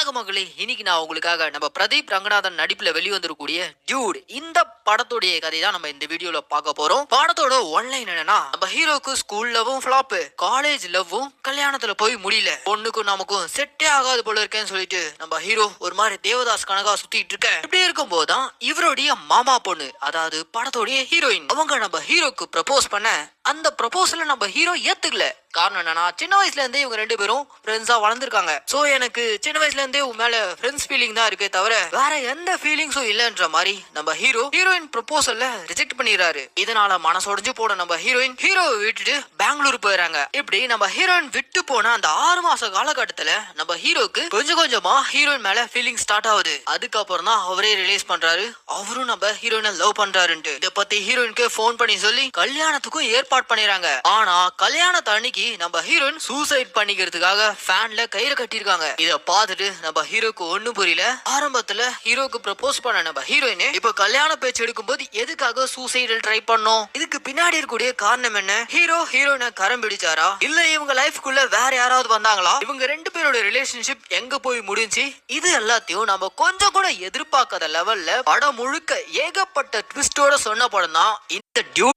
வணக்க மகளே, இன்னைக்கு நான் உங்களுக்காக நம்ம பிரதீப் ரங்கநாதன் நடிப்புல வெளிவந்திருக்கூடிய டியூட் இந்த படத்துடைய கதை தான் நம்ம இந்த வீடியோல பார்க்க போறோம். படத்தோட ஒன்லைன் என்னன்னா, நம்ம ஹீரோக்கு ஸ்கூல் லவ்வும் ஃபிளாப், காலேஜ் லவ்வும் கல்யாணத்துல போய் முடியல, பொண்ணுக்கும் நமக்கும் செட்டே ஆகாது போல இருக்கேன்னு சொல்லிட்டு நம்ம ஹீரோ ஒரு மாதிரி தேவதாஸ் கனகா சுத்திட்டு இருக்க. இப்படி இருக்கும் போதுதான் இவருடைய மாமா பொண்ணு, அதாவது படத்தோடைய ஹீரோயின், அவங்க நம்ம ஹீரோக்கு ப்ரப்போஸ் பண்ண அந்த ப்ரப்போசல நம்ம ஹீரோ ஏத்துக்கல. காரணம் என்னன்னா, சின்ன வயசுல இருந்தே இவங்க ரெண்டு பேரும் ஃப்ரெண்ட்ஸா வளர்ந்துருக்காங்க. சோ எனக்கு சின்ன வயசுல இருந்தே உன் மேல ஃப்ரெண்ட்ஸ் ஃபீலிங் தான் இருக்கே தவிர வேற எந்த ஃபீலிங்ஸும் இல்லன்ற மாதிரி நம்ம ஹீரோயின் ப்ரப்போசல்ல ரிஜெக்ட் பண்ணிடுறாரு. இதனால மனசொடைஞ்சு போன நம்ம ஹீரோவை விட்டுட்டு பெங்களூர் போயிடறாங்க. இப்படி நம்ம ஹீரோயின் விட்டு போன அந்த 6 மாச காலகட்டத்துல நம்ம ஹீரோக்கு கொஞ்சம் கொஞ்சமா ஹீரோயின் மேல ஃபீலிங் ஸ்டார்ட் ஆகுது. அதுக்கப்புறம் தான் அவரே ரிலீஸ் பண்றாரு அவரும் நம்ம ஹீரோயினை லவ் பண்றாருன்ட்டு. இத பத்தி ஹீரோயினுக்கு போன் பண்ணி சொல்லி கல்யாணத்துக்கும் ஏற்பாடு பண்ணிடுறாங்க. ஆனா கல்யாணத்து அன்னைக்கு நம்ம ஹீரோயின் சூசைட் பண்ணிக்கிறதுக்காக ஃபேன்ல கயிறு கட்டிருக்காங்க. இத பார்த்துட்டு நம்ம ஹீரோக்கு ஒண்ணும் புரியல. ஆரம்பத்துல ஹீரோக்கு ப்ரப்போஸ் பண்ண நம்ம ஹீரோயின் இப்ப கல்யாண பேச்சு எடுக்கும்போது எதுக்காக சூசைடல் ட்ரை பண்ணோம், இதுக்கு பின்னாடி இருக்கக்கூடிய காரணம் என்ன, ஹீரோயினை கரம் பிடிச்சாரா, இல்ல இவங்க லைஃப்குள்ள வேற யாராவது வந்தாங்களா, இவங்க ரெண்டு பேரோட ரிலேஷன்ஷிப் எங்க போய் முடிஞ்சு, இது எல்லாத்தையும் நம்ம கொஞ்சம் கூட எதிர்பார்க்காத லெவல்ல படம் முழுக்க ஏகப்பட்ட ட்விஸ்டோட சொன்ன படம் தான் இந்த டியூட்.